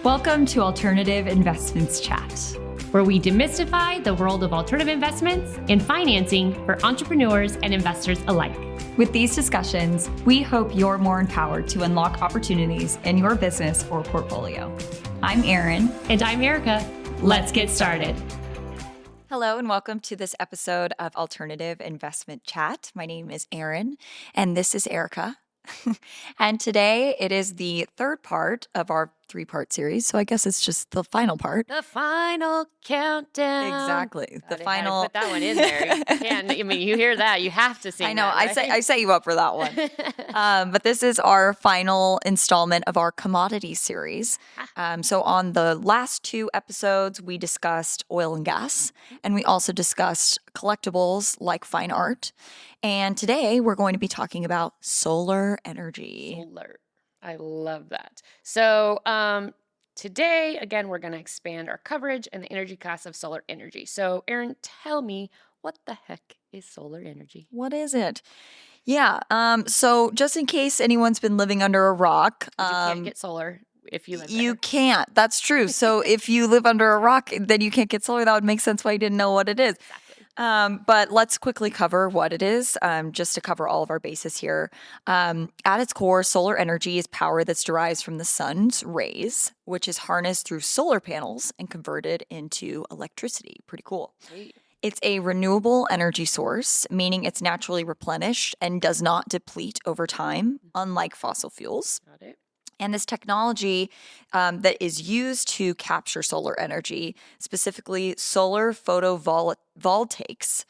Welcome to Alternative Investments Chat, where we demystify the world of alternative investments and financing for entrepreneurs and investors alike. With these discussions, we hope you're more empowered to unlock opportunities in your business or portfolio. I'm Erin. And I'm Erica. Let's get started. Hello and welcome to this episode of Alternative Investment Chat. My name is Erin and this is Erica. And today it is the third part of our three-part series. So I guess it's just the final part. The final countdown. Exactly. The final. Put that one in there. You hear that. You have to sing. I know. That, right? I set you up for that one. But this is our final installment of our commodity series. So on the last two episodes, we discussed oil and gas, and we also discussed collectibles like fine art. And today we're going to be talking about solar energy. Solar. I love that. So today, again, we're going to expand our coverage and the energy costs of solar energy. So Erin, tell me, what the heck is solar energy? What is it? Yeah. So just in case anyone's been living under a rock. You can't get solar if you live there. You can't. That's true. So if you live under a rock, then you can't get solar. That would make sense why you didn't know what it is. Exactly. But let's quickly cover what it is, just to cover all of our bases here. At its core, solar energy is power that's derived from the sun's rays, which is harnessed through solar panels and converted into electricity. Pretty cool. Sweet. It's a renewable energy source, meaning it's naturally replenished and does not deplete over time, unlike fossil fuels. Got it. And this technology that is used to capture solar energy, specifically solar photovoltaics,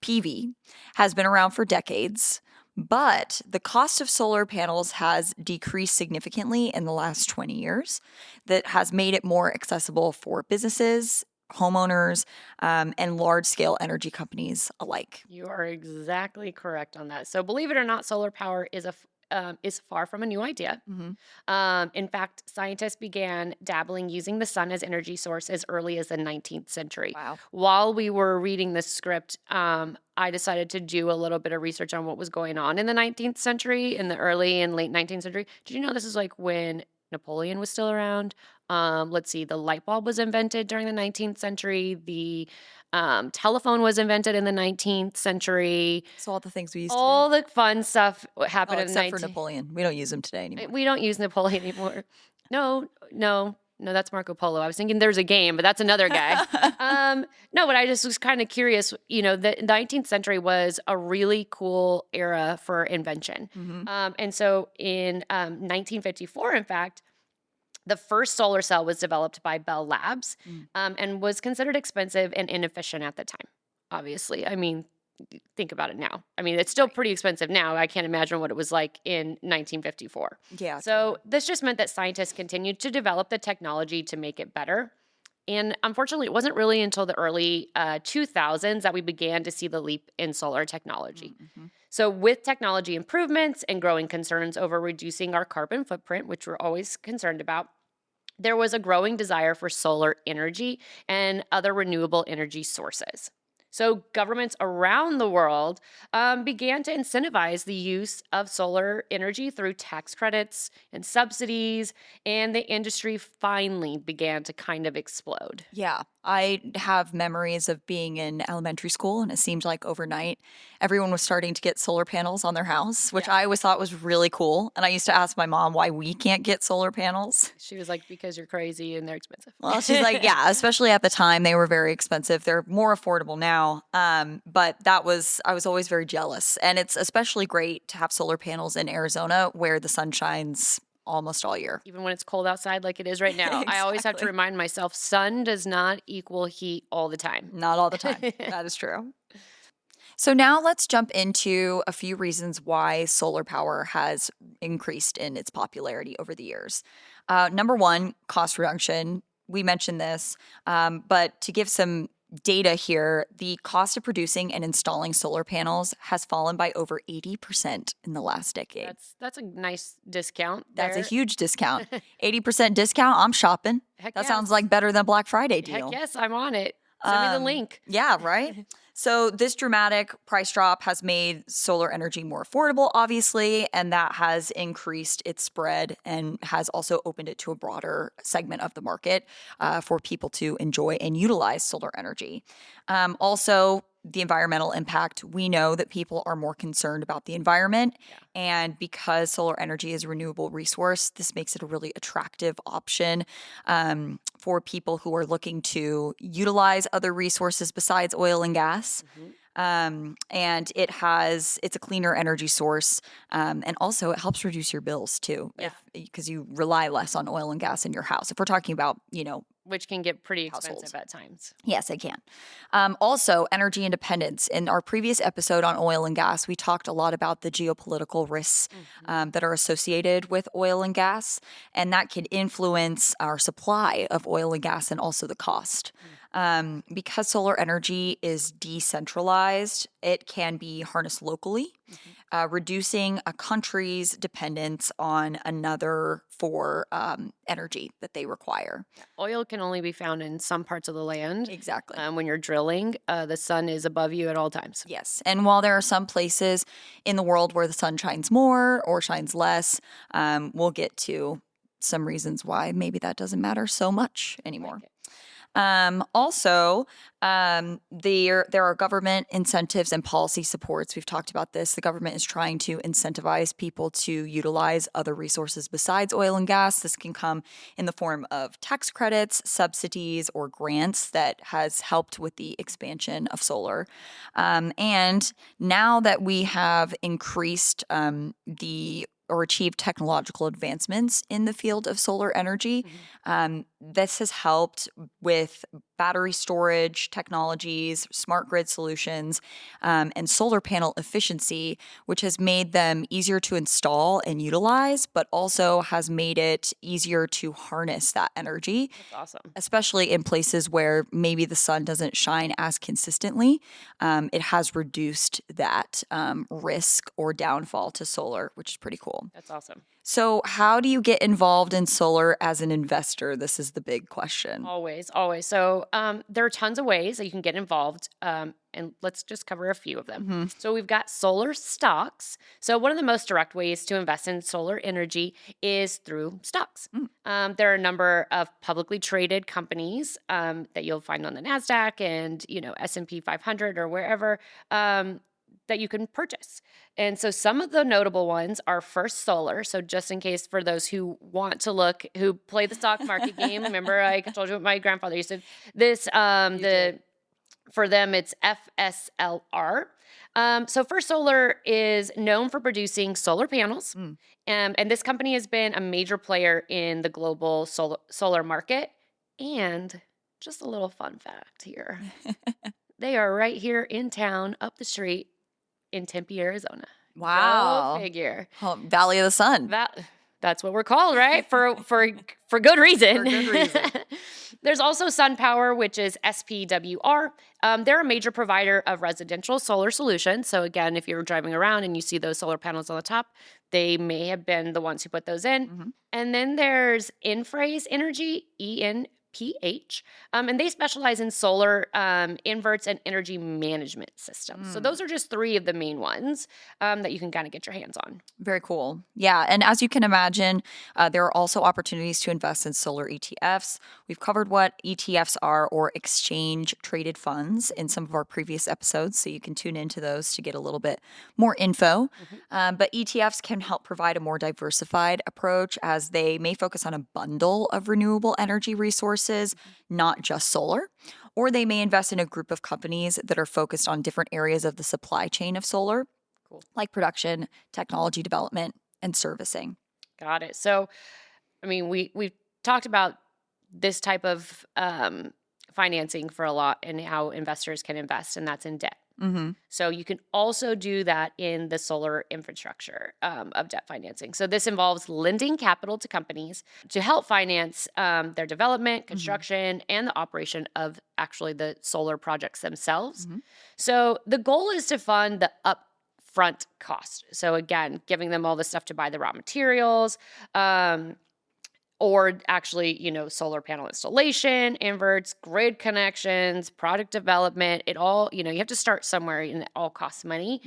PV, has been around for decades. But the cost of solar panels has decreased significantly in the last 20 years. That has made it more accessible for businesses, homeowners, and large-scale energy companies alike. You are exactly correct on that. So believe it or not, solar power is far from a new idea. Mm-hmm. In fact, scientists began dabbling using the sun as energy source as early as the 19th century. Wow. While we were reading this script, I decided to do a little bit of research on what was going on in the 19th century, in the early and late 19th century. Did you know this is like when Napoleon was still around? Let's see, the light bulb was invented during the 19th century. The telephone was invented in the 19th century. So all the things we used All today. the fun stuff happened in the 19th. Except for Napoleon. We don't use them today anymore. We don't use Napoleon anymore. No, that's Marco Polo. I was thinking there's a game, but that's another guy. No, but I just was kind of curious. You know, the 19th century was a really cool era for invention. Mm-hmm. And so in 1954, in fact, the first solar cell was developed by Bell Labs and was considered expensive and inefficient at the time, obviously. I mean, think about it now. I mean, it's still pretty expensive now. I can't imagine what it was like in 1954. Yeah. So this just meant that scientists continued to develop the technology to make it better. And unfortunately, it wasn't really until the early 2000s that we began to see the leap in solar technology. Mm-hmm. So with technology improvements and growing concerns over reducing our carbon footprint, which we're always concerned about, there was a growing desire for solar energy and other renewable energy sources. So governments around the world began to incentivize the use of solar energy through tax credits and subsidies, and the industry finally began to kind of explode. Yeah. I have memories of being in elementary school, and it seemed like overnight everyone was starting to get solar panels on their house, which I always thought was really cool. And I used to ask my mom why we can't get solar panels. She was like, because you're crazy and they're expensive. Well, she's like, yeah, especially at the time, they were very expensive. They're more affordable now. But I was always very jealous. And it's especially great to have solar panels in Arizona where the sun shines almost all year. Even when it's cold outside like it is right now. Exactly. I always have to remind myself, sun does not equal heat all the time. Not all the time. That is true. So now let's jump into a few reasons why solar power has increased in its popularity over the years. Number one, cost reduction. We mentioned this, but to give some data here, the cost of producing and installing solar panels has fallen by over 80% in the last decade. That's a nice discount. That's a huge discount. 80% discount, I'm shopping. Heck That yes. sounds like better than a Black Friday deal. Heck yes, I'm on it. Send me the link. Yeah, right? So this dramatic price drop has made solar energy more affordable, obviously, and that has increased its spread and has also opened it to a broader segment of the market for people to enjoy and utilize solar energy. Also, the environmental impact. We know that people are more concerned about the environment. Yeah. And because solar energy is a renewable resource, this makes it a really attractive option for people who are looking to utilize other resources besides oil and gas. And it's a cleaner energy source. And also it helps reduce your bills too, Yeah. because you rely less on oil and gas in your house. If we're talking about, Which can get pretty households. expensive at times. Yes, it can. Also, energy independence. In our previous episode on oil and gas, we talked a lot about the geopolitical risks that are associated with oil and gas, and that can influence our supply of oil and gas and also the cost. Because solar energy is decentralized, it can be harnessed locally, reducing a country's dependence on another for energy that they require. Oil can only be found in some parts of the land. Exactly. When you're drilling, the sun is above you at all times. Yes. And while there are some places in the world where the sun shines more or shines less, we'll get to some reasons why maybe that doesn't matter so much anymore. Also, there are government incentives and policy supports. We've talked about this. The government is trying to incentivize people to utilize other resources besides oil and gas. This can come in the form of tax credits, subsidies, or grants that has helped with the expansion of solar. And now that we have increased or achieved technological advancements in the field of solar energy. This has helped with battery storage technologies, smart grid solutions, and solar panel efficiency, which has made them easier to install and utilize, but also has made it easier to harness that energy. That's awesome. Especially in places where maybe the sun doesn't shine as consistently. It has reduced that risk or downfall to solar, which is pretty cool. That's awesome. So, how do you get involved in solar as an investor? This is the big question. Always, always. So there are tons of ways that you can get involved, and let's just cover a few of them. So we've got solar stocks. So one of the most direct ways to invest in solar energy is through stocks. There are a number of publicly traded companies that you'll find on the NASDAQ and S&P 500 or wherever. That you can purchase. And so some of the notable ones are First Solar. So just in case for those who want to look, who play the stock market game, remember I told you what my grandfather used to, for them it's FSLR. So First Solar is known for producing solar panels. And this company has been a major player in the global solar market. And just a little fun fact here. They are right here in town, up the street, in Tempe, Arizona. Wow. Go figure. Valley of the Sun. That's what we're called, right? For good reason. For good reason. There's also SunPower, which is SPWR. They're a major provider of residential solar solutions. So again, if you're driving around and you see those solar panels on the top, they may have been the ones who put those in. And then there's Enphase Energy, ENPH, and they specialize in solar inverts and energy management systems. So those are just three of the main ones that you can kind of get your hands on. Very cool. Yeah. And as you can imagine, there are also opportunities to invest in solar ETFs. We've covered what ETFs are, or exchange traded funds, in some of our previous episodes. So you can tune into those to get a little bit more info. But ETFs can help provide a more diversified approach, as they may focus on a bundle of renewable energy resources, not just solar. Or they may invest in a group of companies that are focused on different areas of the supply chain of solar, like production, technology development, and servicing. Got it. So, I mean, we've talked about this type of financing for a lot and how investors can invest, and that's in debt. So you can also do that in the solar infrastructure of debt financing. So this involves lending capital to companies to help finance their development, construction, and the operation of actually the solar projects themselves. So the goal is to fund the upfront cost. So again, giving them all the stuff to buy the raw materials, or actually, solar panel installation, inverts, grid connections, product development. It all, you have to start somewhere, and it all costs money.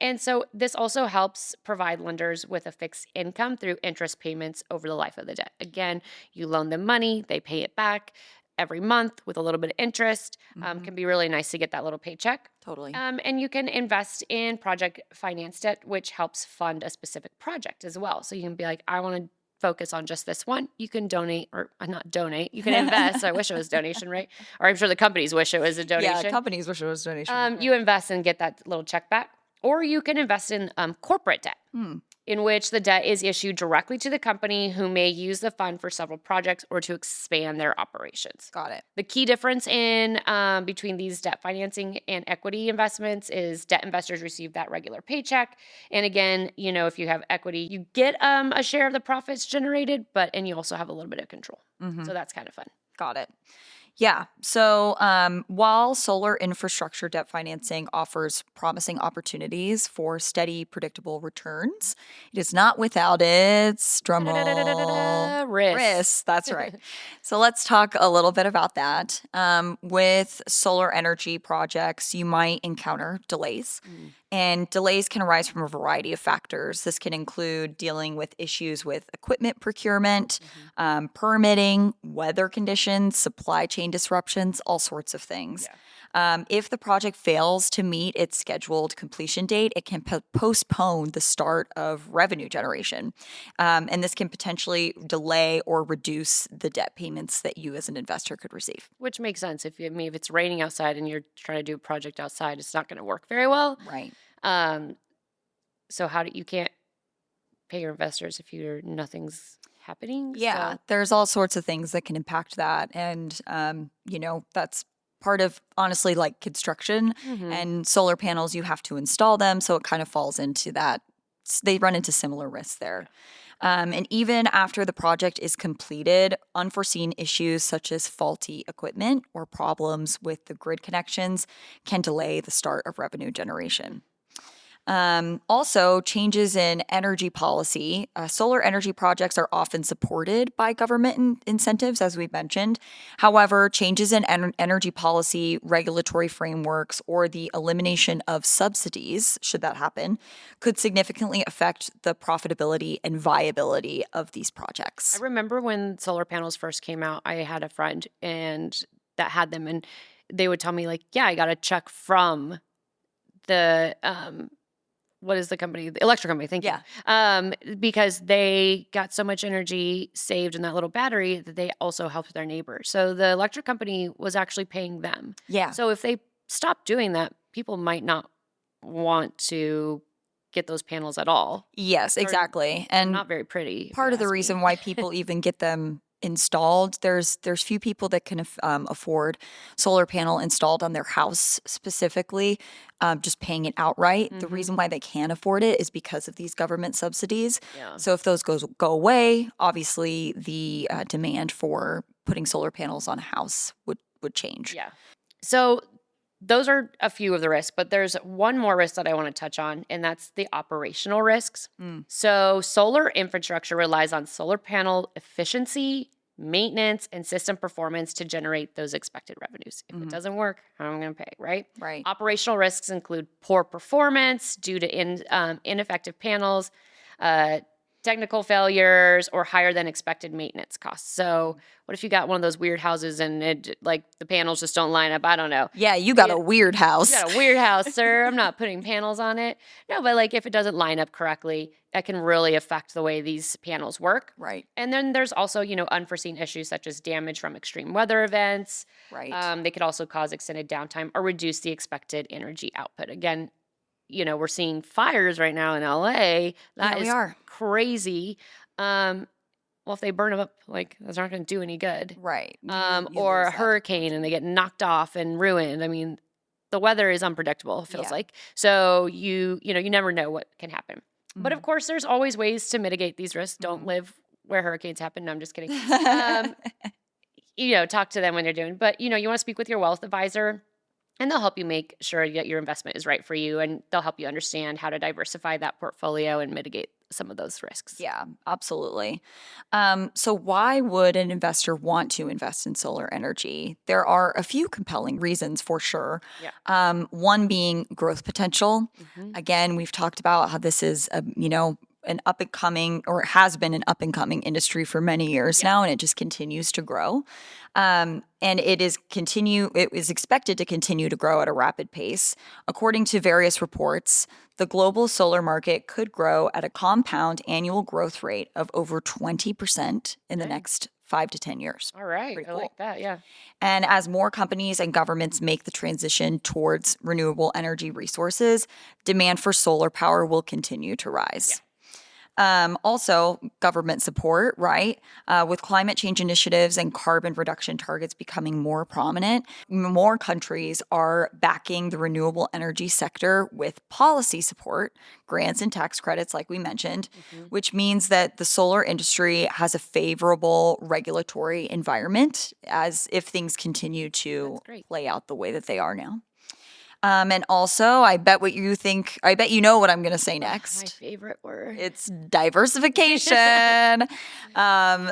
And so this also helps provide lenders with a fixed income through interest payments over the life of the debt. Again, you loan them money, they pay it back every month with a little bit of interest. Can be really nice to get that little paycheck. Totally. And you can invest in project finance debt, which helps fund a specific project as well. So you can be like, I want to focus on just this one. You can donate, or not donate, you can invest. I wish it was donation, right? Or I'm sure the companies wish it was a donation. Yeah, companies wish it was donation. You invest and get that little check back. Or you can invest in corporate debt, in which the debt is issued directly to the company, who may use the fund for several projects or to expand their operations. Got it. The key difference in between these debt financing and equity investments is debt investors receive that regular paycheck. And again, if you have equity, you get a share of the profits generated, and you also have a little bit of control. So that's kind of fun. Got it. Yeah. So while solar infrastructure debt financing offers promising opportunities for steady, predictable returns, it is not without its drumroll risks. That's right. So let's talk a little bit about that. With solar energy projects, you might encounter delays. And delays can arise from a variety of factors. This can include dealing with issues with equipment procurement, permitting, weather conditions, supply chain disruptions, all sorts of things. Yeah. If the project fails to meet its scheduled completion date, it can postpone the start of revenue generation. And this can potentially delay or reduce the debt payments that you as an investor could receive. Which makes sense. If it's raining outside and you're trying to do a project outside, it's not going to work very well. Right. So you can't pay your investors if nothing's happening? Yeah, there's all sorts of things that can impact that. And, that's part of, honestly, like construction and solar panels, you have to install them. So it kind of falls into that. They run into similar risks there. And even after the project is completed, unforeseen issues such as faulty equipment or problems with the grid connections can delay the start of revenue generation. Also, changes in energy policy. Solar energy projects are often supported by government incentives, as we've mentioned. However, changes in energy policy, regulatory frameworks, or the elimination of subsidies, should that happen, could significantly affect the profitability and viability of these projects. I remember when solar panels first came out, I had a friend that had them, and they would tell me, like, yeah, I got a check from the what is the company? The electric company, thank you. Because they got so much energy saved in that little battery that they also helped their neighbors. So the electric company was actually paying them. Yeah. So if they stop doing that, people might not want to get those panels at all. Yes, exactly. And not very pretty. Part of the reason why people even get them installed, there's few people that can afford solar panel installed on their house specifically, just paying it outright. The reason why they can afford it is because of these government subsidies. Yeah. So if those go away, obviously the demand for putting solar panels on a house would change. Yeah. So those are a few of the risks, but there's one more risk that I want to touch on, and that's the operational risks. So solar infrastructure relies on solar panel efficiency, maintenance, and system performance to generate those expected revenues. If it doesn't work, how am I going to pay, right? Right. Operational risks include poor performance due to ineffective panels, technical failures, or higher than expected maintenance costs. So what if you got one of those weird houses and the panels just don't line up? I don't know. Yeah, you got a weird house. You got a weird house, sir. I'm not putting panels on it. No, but if it doesn't line up correctly, that can really affect the way these panels work. Right. And then there's also, unforeseen issues such as damage from extreme weather events. Right. They could also cause extended downtime or reduce the expected energy output. Again, we're seeing fires right now in LA. That is crazy. Well, if they burn them up, that's not going to do any good. Right. Or a hurricane and they get knocked off and ruined. I mean, the weather is unpredictable, it feels like. So you never know what can happen. But of course, there's always ways to mitigate these risks. Don't live where hurricanes happen. No, I'm just kidding. Talk to them when they're doing. But, you want to speak with your wealth advisor, and they'll help you make sure that your investment is right for you, and they'll help you understand how to diversify that portfolio and mitigate some of those risks. Yeah, absolutely. So why would an investor want to invest in solar energy? There are a few compelling reasons for sure. Yeah. One being growth potential. Mm-hmm. Again, we've talked about how this is an up and coming, or has been an up and coming industry for many years now, and it just continues to grow. And it is expected to continue to grow at a rapid pace. According to various reports, the global solar market could grow at a compound annual growth rate of over 20% in the next 5 to 10 years. All right. Pretty I cool. like that. Yeah. And as more companies and governments make the transition towards renewable energy resources, demand for solar power will continue to rise. Also, government support, right? With climate change initiatives and carbon reduction targets becoming more prominent, more countries are backing the renewable energy sector with policy support, grants and tax credits, like we mentioned, which means that the solar industry has a favorable regulatory environment as if things continue to play out the way that they are now. And also, I bet you know what I'm going to say next. My favorite word. It's diversification.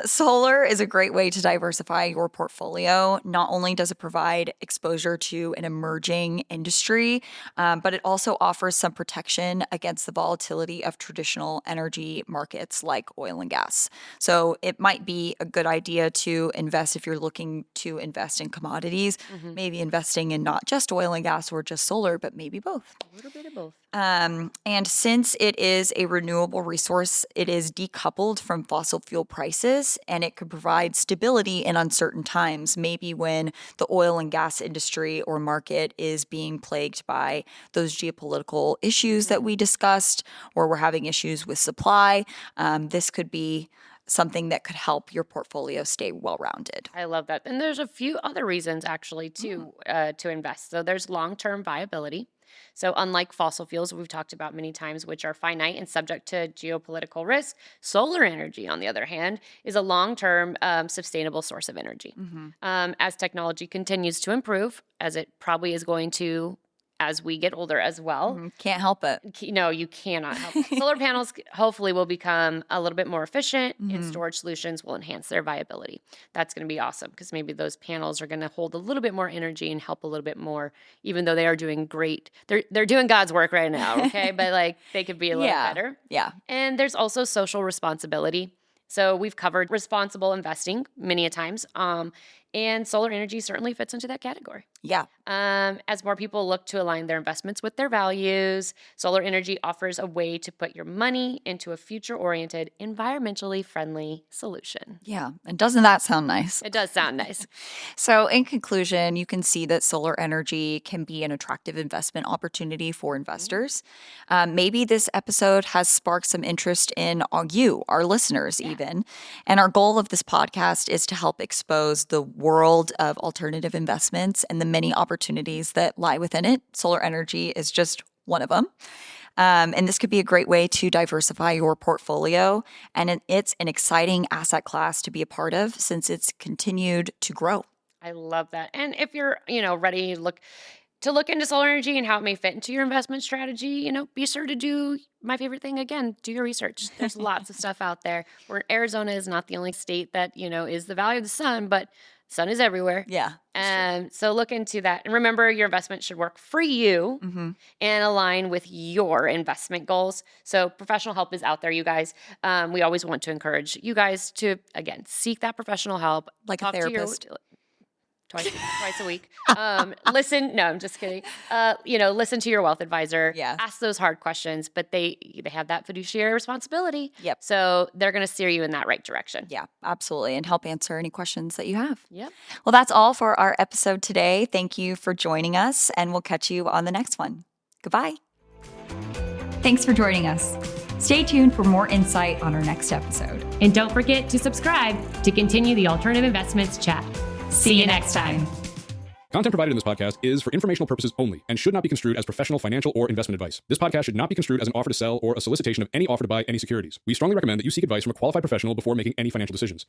Solar is a great way to diversify your portfolio. Not only does it provide exposure to an emerging industry, but it also offers some protection against the volatility of traditional energy markets like oil and gas. So it might be a good idea to invest if you're looking to invest in commodities, maybe investing in not just oil and gas or just solar, but maybe both. A little bit of both. And since it is a renewable resource, it is decoupled from fossil fuel prices, and it could provide stability in uncertain times, maybe when the oil and gas industry or market is being plagued by those geopolitical issues that we discussed, or we're having issues with supply. This could be something that could help your portfolio stay well-rounded. I love that. And there's a few other reasons actually to invest. So there's long-term viability. So unlike fossil fuels we've talked about many times, which are finite and subject to geopolitical risk, solar energy, on the other hand, is a long-term sustainable source of energy. As technology continues to improve, as it probably is going to as we get older as well. Can't help it. No, you cannot help it. Solar panels hopefully will become a little bit more efficient, and storage solutions will enhance their viability. That's going to be awesome because maybe those panels are going to hold a little bit more energy and help a little bit more, even though they are doing great. They're doing God's work right now, okay? But like they could be a little better. Yeah. And there's also social responsibility. So we've covered responsible investing many a times. And solar energy certainly fits into that category. Yeah. As more people look to align their investments with their values, solar energy offers a way to put your money into a future-oriented, environmentally friendly solution. Yeah. And doesn't that sound nice? It does sound nice. So in conclusion, you can see that solar energy can be an attractive investment opportunity for investors. Maybe this episode has sparked some interest in you, our listeners even. And our goal of this podcast is to help expose the world of alternative investments and the many opportunities that lie within it. Solar energy is just one of them. And this could be a great way to diversify your portfolio. And it's an exciting asset class to be a part of since it's continued to grow. I love that. And if you're, ready to look into solar energy and how it may fit into your investment strategy, be sure to do my favorite thing again, do your research. There's lots of stuff out there. Where Arizona is not the only state that, is the value of the sun, but sun is everywhere. Yeah. So look into that. And remember, your investment should work for you and align with your investment goals. So professional help is out there, you guys. We always want to encourage you guys to, again, seek that professional help. Like a therapist. Twice a week. Listen. No, I'm just kidding. Listen to your wealth advisor. Yeah. Ask those hard questions, but they have that fiduciary responsibility. Yep. So they're going to steer you in that right direction. Yeah, absolutely. And help answer any questions that you have. Yep. Well, that's all for our episode today. Thank you for joining us, and we'll catch you on the next one. Goodbye. Thanks for joining us. Stay tuned for more insight on our next episode. And don't forget to subscribe to continue the Alternative Investments chat. See you next time. Content provided in this podcast is for informational purposes only and should not be construed as professional, financial, or investment advice. This podcast should not be construed as an offer to sell or a solicitation of any offer to buy any securities. We strongly recommend that you seek advice from a qualified professional before making any financial decisions.